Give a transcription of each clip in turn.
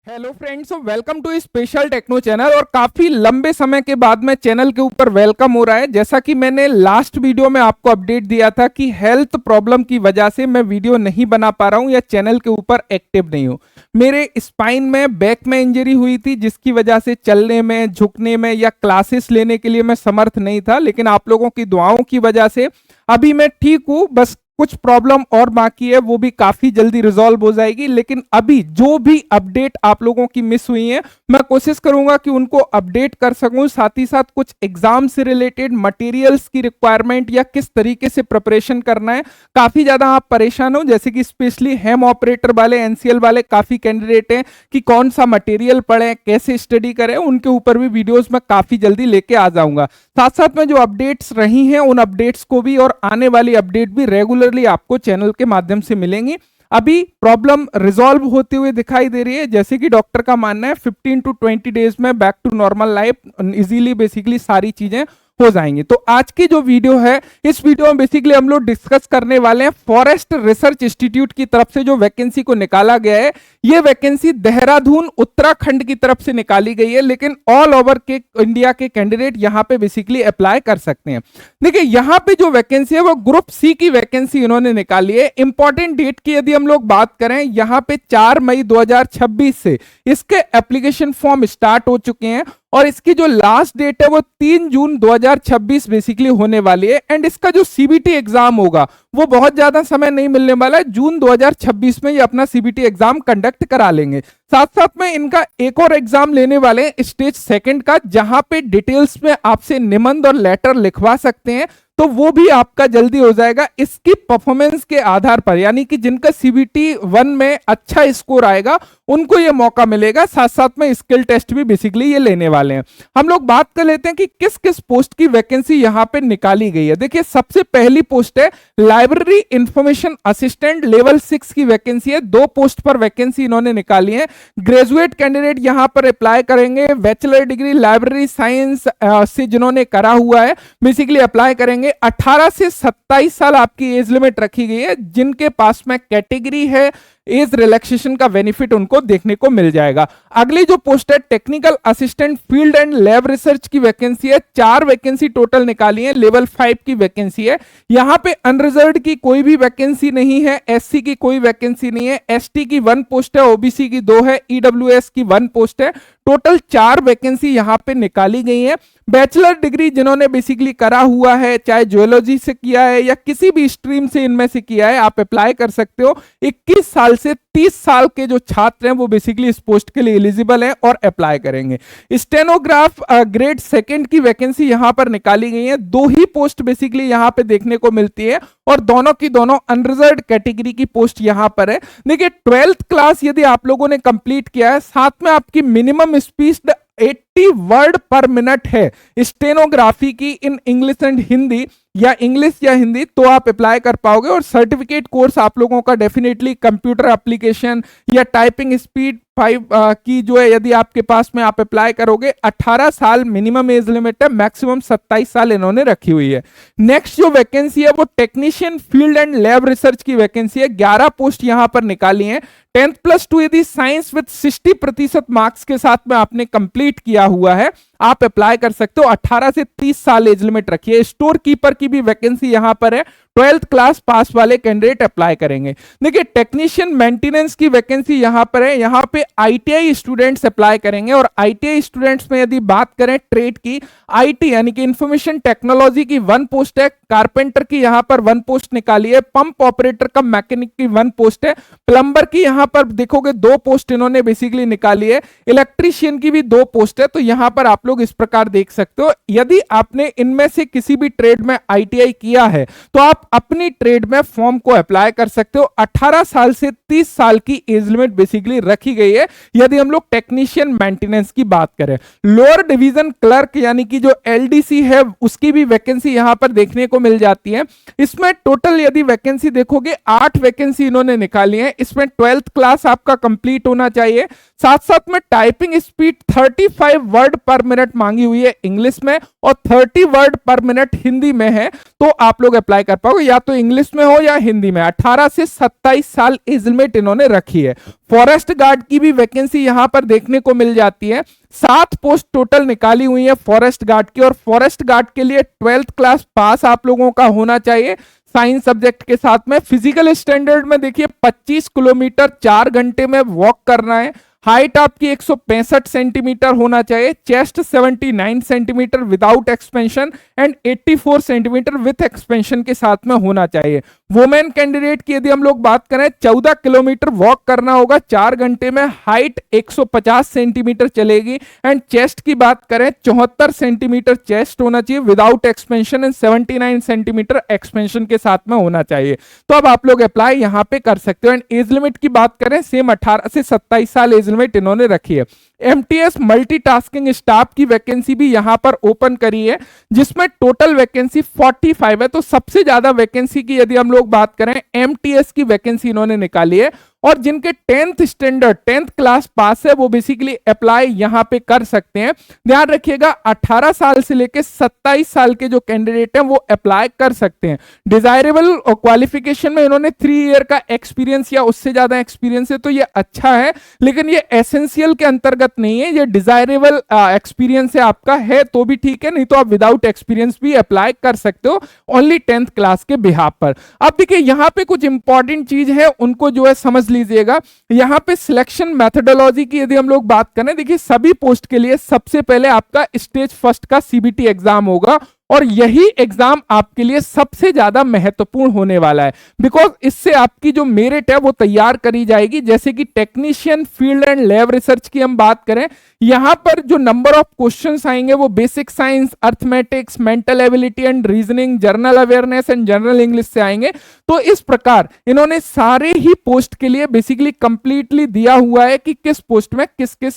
Hello friends, welcome to special techno channel. और काफी लंबे समय के बाद में चैनल के ऊपर वेलकम हो रहा है। जैसा कि मैंने लास्ट वीडियो में आपको अपडेट दिया था कि हेल्थ प्रॉब्लम की वजह से मैं वीडियो नहीं बना पा रहा हूं या चैनल के ऊपर एक्टिव नहीं हूं। मेरे स्पाइन में, बैक में इंजरी हुई थी, जिसकी वजह से चलने में, झुकने में या क्लासेस लेने के लिए मैं समर्थ नहीं था। लेकिन आप लोगों की दुआओं की वजह से अभी मैं ठीक हूं। बस कुछ प्रॉब्लम और बाकी है, वो भी काफी जल्दी रिजॉल्व हो जाएगी। लेकिन अभी जो भी अपडेट आप लोगों की मिस हुई है, मैं कोशिश करूंगा कि उनको अपडेट कर सकूं। साथ ही साथ कुछ एग्जाम से रिलेटेड मटेरियल्स की रिक्वायरमेंट या किस तरीके से प्रिपरेशन करना है, काफी ज्यादा आप परेशान हो। जैसे कि स्पेशली हेम ऑपरेटर वाले, एनसीएल वाले काफी कैंडिडेट हैं कि कौन सा मटेरियल पढ़ें, कैसे स्टडी करें, उनके ऊपर भी वीडियोस मैं काफी जल्दी लेके आ जाऊंगा। साथ साथ में जो अपडेट्स रही हैं, उन अपडेट्स को भी और आने वाली अपडेट भी रेगुलरली आपको चैनल के माध्यम से मिलेंगी। अभी प्रॉब्लम रिजॉल्व होते हुए दिखाई दे रही है। जैसे कि डॉक्टर का मानना है 15 टू 20 डेज में back to normal life easily basically सारी चीजें हो जाएंगी। तो आज की जो वीडियो है, इस वीडियो में बेसिकली हम लोग डिस्कस करने वाले हैं फॉरेस्ट रिसर्च इंस्टीट्यूट की तरफ से जो वैकेंसी को निकाला गया है। ये वैकेंसी देहरादून उत्तराखंड की तरफ से निकाली गई है, लेकिन ऑल ओवर के इंडिया के कैंडिडेट यहां पे बेसिकली अप्लाई कर सकते हैं। देखिए, यहां पे जो वैकेंसी है वो ग्रुप सी की वैकेंसी इन्होंने निकाली है। इंपॉर्टेंट डेट की यदि हम लोग बात करें, यहां पे 4 मई 2026 से इसके एप्लीकेशन फॉर्म स्टार्ट हो चुके हैं और इसकी जो लास्ट डेट है वो 3 जून 2026 बेसिकली होने वाली है। एंड इसका जो सीबीटी एग्जाम होगा वो बहुत ज्यादा समय नहीं मिलने वाला है। जून 2026 में ये अपना सीबीटी एग्जाम कंडक्ट करा लेंगे। साथ साथ में इनका एक और एग्जाम लेने वाले हैं स्टेज सेकंड का, जहां पे डिटेल्स में आपसे निबंध और लेटर लिखवा सकते हैं। तो वो भी आपका जल्दी हो जाएगा इसकी परफॉर्मेंस के आधार पर, यानी कि जिनका सीबीटी 1 में अच्छा स्कोर आएगा उनको ये मौका मिलेगा। साथ साथ में स्किल टेस्ट भी बेसिकली ये लेने वाले हैं। हम लोग बात कर लेते हैं कि किस किस पोस्ट की वैकेंसी यहां पे निकाली गई है। देखिए, सबसे पहली पोस्ट है लाइब्रेरी इंफॉर्मेशन असिस्टेंट लेवल 6 की वैकेंसी है। 2 पोस्ट पर वैकेंसी इन्होंने निकाली है। ग्रेजुएट कैंडिडेट यहां पर अप्लाई करेंगे। बैचलर डिग्री लाइब्रेरी साइंस से जिन्होंने करा हुआ है बेसिकली अप्लाई करेंगे। 18 से 27 साल आपकी एज लिमिट रखी गई है। जिनके पास में कैटेगरी है, एज रिलैक्सेशन का बेनिफिट उनको देखने को मिल जाएगा। अगली जो पोस्ट है technical assistant field and lab research की वैकेंसी है। 4 वैकेंसी टोटल निकाली है। लेवल 5 की वैकेंसी है। यहां पे अनरिजर्व्ड की कोई भी वैकेंसी नहीं है, एससी की कोई वैकेंसी नहीं है, एसटी की 1 पोस्ट है, ओबीसी की 2 है, ईडब्ल्यूएस की 1 पोस्ट है। टोटल 4 वैकेंसी यहां पे निकाली गई है। बैचलर डिग्री जिन्होंने बेसिकली करा हुआ है, चाहे ज्वेलर्जी से किया है या किसी भी स्ट्रीम से इनमें से किया है, आप अप्लाई कर सकते हो। 21 साल से 30 साल के जो छात्र हैं वो बेसिकली इस पोस्ट के लिए एलिजिबल हैं और अप्लाई करेंगे। स्टेनोग्राफ ग्रेड 2 की वैकेंसी यहां पर निकाली गई है। 2 ही पोस्ट बेसिकली यहां पे देखने को मिलती है और दोनों की दोनों अनरिजर्व्ड कैटेगरी की पोस्ट यहां पर है। देखिए, 12th क्लास यदि आप लोगों ने कंप्लीट किया है, साथ में आपकी मिनिमम स्पीड 80 वर्ड पर मिनट है स्टेनोग्राफी की इन इंग्लिश एंड हिंदी या इंग्लिश या हिंदी, तो आप अप्लाई कर पाओगे। और सर्टिफिकेट कोर्स आप लोगों का डेफिनेटली कंप्यूटर एप्लीकेशन या टाइपिंग स्पीड 5 की जो है, यदि आपके पास में आप अप्लाई करोगे। 18 साल मिनिमम एज लिमिट है, मैक्सिमम 27 साल इन्होंने रखी हुई है। नेक्स्ट जो वैकेंसी है वो technician field and lab research की वैकेंसी है। 11 पोस्ट यहां पर निकाली है। 10th+2 यदि साइंस विद 60% मार्क्स के साथ में आपने कंप्लीट किया हुआ है, आप अप्लाई कर सकते हो। 18 से 30 साल एज लिमिट रखिए। स्टोर कीपर की भी वैकेंसी यहां पर है। 12th क्लास पास वाले कैंडिडेट अप्लाई करेंगे। देखिए, टेक्नीशियन मेंटेनेंस की वैकेंसी यहां पर है। यहां पे आईटीआई स्टूडेंट्स अप्लाई करेंगे। और आईटीआई स्टूडेंट्स में यदि बात करें ट्रेड की, आईटी यानी कि इंफॉर्मेशन टेक्नोलॉजी की 1 पोस्ट है। कारपेंटर की यहां पर 1 पोस्ट निकाली है। पंप ऑपरेटर का मैकेनिक की 1 पोस्ट है। प्लम्बर की यहां पर देखोगे 2 पोस्ट इन्होंने बेसिकली निकाली है। इलेक्ट्रीशियन की भी 2 पोस्ट है। तो यहां पर आप लोग इस प्रकार देख सकते हो। यदि आपने इनमें से किसी भी ट्रेड में आईटीआई किया है तो आप अपनी ट्रेड में फॉर्म को अप्लाई कर सकते हो। 18 साल से 30 साल की एज लिमिट बेसिकली रखी गई है यदि हम लोग टेक्नीशियन मेंटेनेंस की बात करें। लोअर डिवीजन क्लर्क यानी कि जो एलडीसी है, उसकी भी वैकेंसी यहां पर देखने को मिल जाती है। इसमें टोटल यदि वैकेंसी देखोगे 8 वैकेंसी इन्होंने निकाली है। इसमें 12th क्लास आपका कंप्लीट होना चाहिए। साथ साथ में टाइपिंग स्पीड 35 वर्ड पर मिनट मिनट मांगी हुई है इंग्लिश में और 30 वर्ड पर मिनट हिंदी में है, तो आप लोग अप्लाई कर पाओगे, या तो इंग्लिश में हो या हिंदी में। 18 से 27 साल एज लिमिट इन्होंने रखी है। फॉरेस्ट गार्ड की भी वैकेंसी यहां पर देखने को मिल जाती है। 7 पोस्ट टोटल निकाली हुई है फॉरेस्ट गार्ड की, और फॉरेस्ट गार्ड के लिए 12th क्लास पास आप लोगों का होना चाहिए साइंस सब्जेक्ट के साथ में। फिजिकल स्टैंडर्ड में देखिए 25 किलोमीटर 4 घंटे में वॉक करना है। हाइट आपकी 165 सेंटीमीटर होना चाहिए। Chest 79 centimetre without expansion and 84 centimetre with expansion के साथ में होना चाहिए। वुमेन कैंडिडेट की यदि हम लोग बात करें 14 किलोमीटर वॉक करना होगा 4 घंटे में। हाइट 150 सेंटीमीटर चलेगी। एंड चेस्ट की बात करें 74 सेंटीमीटर चेस्ट होना चाहिए without expansion and 79 centimetre expansion के साथ में होना चाहिए। तो अब आप लोग अप्लाई यहां पे कर सकते हो। एंड एज लिमिट की बात करें सेम 18 से 27 साल एज लिमिट इन्होंने रखी है। एमटीएस मल्टीटास्किंग स्टाफ की वैकेंसी भी यहां पर ओपन करी है, जिसमें टोटल वैकेंसी 45 है। तो सबसे ज्यादा वैकेंसी की यदि हम लोग बात करें एमटीएस की वैकेंसी इन्होंने निकाली है, और जिनके 10th standard 10th class pass है वो बेसिकली अप्लाई यहां पे कर सकते हैं। ध्यान रखिएगा 18 साल से लेकर 27 साल के जो कैंडिडेट हैं वो अप्लाई कर सकते हैं। डिजायरेबल क्वालिफिकेशन में इन्होंने 3 ईयर का एक्सपीरियंस या उससे ज्यादा एक्सपीरियंस है, तो ये अच्छा है, लेकिन ये एसेंशियल के अंतर्गत नहीं है। ये डिजायरेबल एक्सपीरियंस है आपका, है तो भी ठीक है, नहीं तो आप विदाउट एक्सपीरियंस भी अप्लाई कर सकते हो ओनली 10th क्लास के बिहाफ पर। अब देखिए यहाँ पे कुछ इंपॉर्टेंट चीज है, उनको जो है समझ लीजिएगा। यहाँ पे सिलेक्शन मेथोडोलॉजी की यदि हम लोग बात करें, देखिए सभी पोस्ट के लिए सबसे पहले आपका स्टेज फर्स्ट का सीबीटी एग्जाम होगा, और यही एग्जाम आपके लिए सबसे ज्यादा महत्वपूर्ण होने वाला है, बिकॉज इससे आपकी जो मेरिट है वो तैयार करी जाएगी। जैसे कि technician field and lab research की हम बात करें, यहां पर जो नंबर ऑफ क्वेश्चंस आएंगे वो basic science, arithmetics, mental ability and reasoning, general awareness and general English से आएंगे। तो इस प्रकार इन्होंने सारे ही पोस्ट के लिए बेसिकली कंप्लीटली दिया हुआ है कि किस पोस्ट में किस किस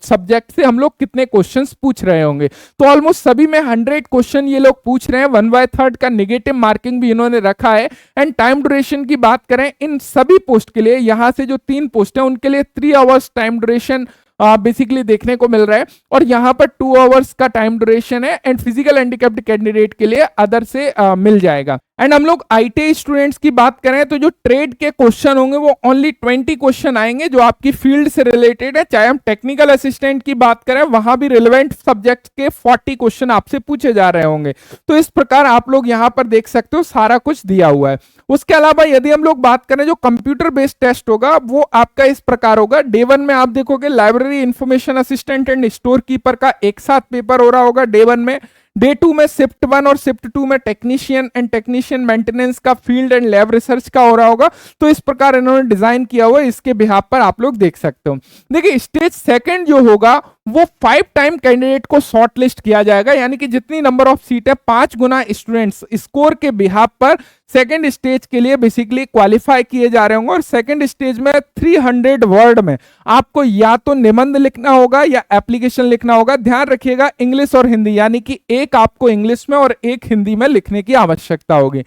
सब्जेक्ट से हम लोग कितने क्वेश्चंस पूछ रहे होंगे। तो ऑलमोस्ट सभी में 100 क्वेश्चन ये लोग पूछ रहे हैं। 1/3 का नेगेटिव मार्किंग भी इन्होंने रखा है। एंड टाइम ड्यूरेशन की बात करें इन सभी पोस्ट के लिए, यहां से जो 3 पोस्ट है उनके लिए 3 आवर्स टाइम ड्यूरेशन बेसिकली देखने को मिल रहा है, और यहां पर 2 आवर्स का टाइम ड्यूरेशन है। एंड फिजिकल हैंडिकैप्ड कैंडिडेट के लिए अदर से मिल जाएगा। एंड हम लोग आईटीआई स्टूडेंट्स की बात करें तो जो ट्रेड के क्वेश्चन होंगे वो ओनली 20 क्वेश्चन आएंगे जो आपकी फील्ड से रिलेटेड है। चाहे हम टेक्निकल असिस्टेंट की बात करें, वहां भी रिलेवेंट सब्जेक्ट के 40 क्वेश्चन आपसे पूछे जा रहे होंगे। तो इस प्रकार आप लोग यहां पर देख सकते हो सारा कुछ दिया हुआ है। उसके अलावा यदि हम लोग बात करें जो कंप्यूटर बेस्ड टेस्ट होगा वो आपका इस प्रकार होगा। डे 1 में आप देखोगे library information assistant and store keeper का एक साथ पेपर हो रहा होगा डे 1 में। डे 2 में शिफ्ट 1 और शिफ्ट 2 में टेक्नीशियन एंड टेक्नीशियन मेंटेनेंस का फील्ड एंड लैब रिसर्च का हो रहा होगा। तो इस प्रकार इन्होंने डिजाइन किया हुआ है, इसके बिहाफ पर आप लोग देख सकते हो। देखिए स्टेज सेकंड जो होगा वो 5 टाइम कैंडिडेट को शॉर्ट लिस्ट किया जाएगा, यानी कि जितनी नंबर ऑफ सीट है 5 गुना स्टूडेंट्स स्कोर के बिहाफ पर सेकंड स्टेज के लिए बेसिकली क्वालिफाई किए जा रहे होंगे। और सेकंड स्टेज में 300 वर्ड में आपको या तो निबंध लिखना होगा या एप्लीकेशन लिखना होगा। ध्यान रखिएगा इंग्लिश और हिंदी, यानी कि एक आपको इंग्लिश में और एक हिंदी में लिखने की आवश्यकता होगी।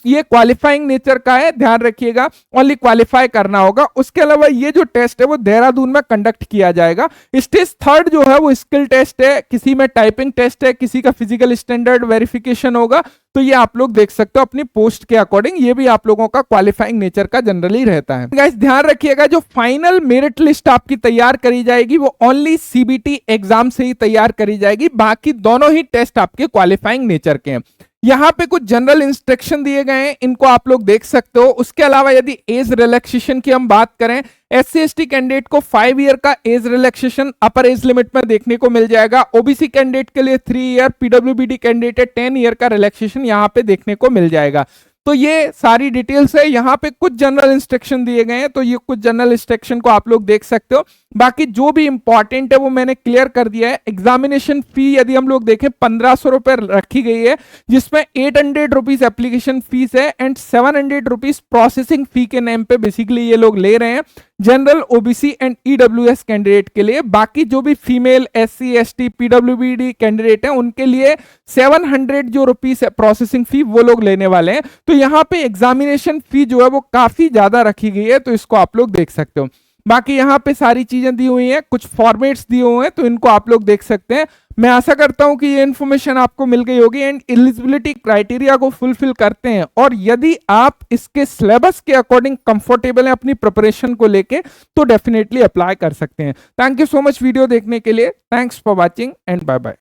ये क्वालिफाइंग नेचर का है, ध्यान रखिएगा ओनली क्वालिफाई करना होगा। उसके अलावा ये जो टेस्ट है वो देहरादून में कंडक्ट किया जाएगा। स्टेज थर्ड जो है वो स्किल टेस्ट है, किसी में टाइपिंग टेस्ट है, किसी का फिजिकल स्टैंडर्ड वेरिफिकेशन होगा। तो ये आप लोग देख सकते हो अपनी पोस्ट के अकॉर्डिंग, ये भी आप लोगों का क्वालिफाइंग नेचर का जनरली रहता है। गाइस ध्यान रखिएगा जो फाइनल मेरिट लिस्ट आपकी तैयार करी जाएगी वो ओनली सीबीटी एग्जाम से ही तैयार करी जाएगी, बाकी दोनों ही टेस्ट आपके क्वालिफाइंग नेचर के हैं। यहाँ पे कुछ जनरल इंस्ट्रक्शन दिए गए हैं, इनको आप लोग देख सकते हो। उसके अलावा यदि एज रिलैक्सेशन की हम बात करें, SC/ST कैंडिडेट को 5 ईयर का एज रिलैक्सेशन अपर एज लिमिट में देखने को मिल जाएगा। ओबीसी कैंडिडेट के लिए 3 ईयर, PWBD कैंडिडेट है 10 ईयर का रिलैक्सेशन यहाँ पे देखने को मिल जाएगा। तो ये सारी डिटेल्स है। यहाँ पे कुछ जनरल इंस्ट्रक्शन दिए गए हैं, तो ये कुछ जनरल इंस्ट्रक्शन को आप लोग देख सकते हो। बाकी जो भी इंपॉर्टेंट है वो मैंने क्लियर कर दिया है। एग्जामिनेशन फी यदि हम लोग देखें 1500 रुपए रखी गई है, जिसमें 800 रुपीज एप्लीकेशन फीस है एंड 700 रुपीज प्रोसेसिंग फी के नेम पे बेसिकली ये लोग ले रहे हैं general, OBC and EWS candidate के लिए। बाकी जो भी फीमेल, SC/ST, PWBD कैंडिडेट है उनके लिए 700 जो रुपीज है प्रोसेसिंग फी वो लोग लेने वाले हैं। तो यहाँ पे एग्जामिनेशन फी जो है वो काफी ज्यादा रखी गई है, तो इसको आप लोग देख सकते हो। बाकी यहाँ पे सारी चीजें दी हुई हैं, कुछ फॉर्मेट्स दिए हुए हैं, तो इनको आप लोग देख सकते हैं। मैं आशा करता हूं कि ये इन्फॉर्मेशन आपको मिल गई होगी एंड एलिजिबिलिटी क्राइटेरिया को फुलफिल करते हैं, और यदि आप इसके सिलेबस के अकॉर्डिंग कंफर्टेबल हैं अपनी प्रिपरेशन को लेके, तो डेफिनेटली अप्लाई कर सकते हैं। Thank you so much video देखने के लिए। Thanks for watching and bye bye.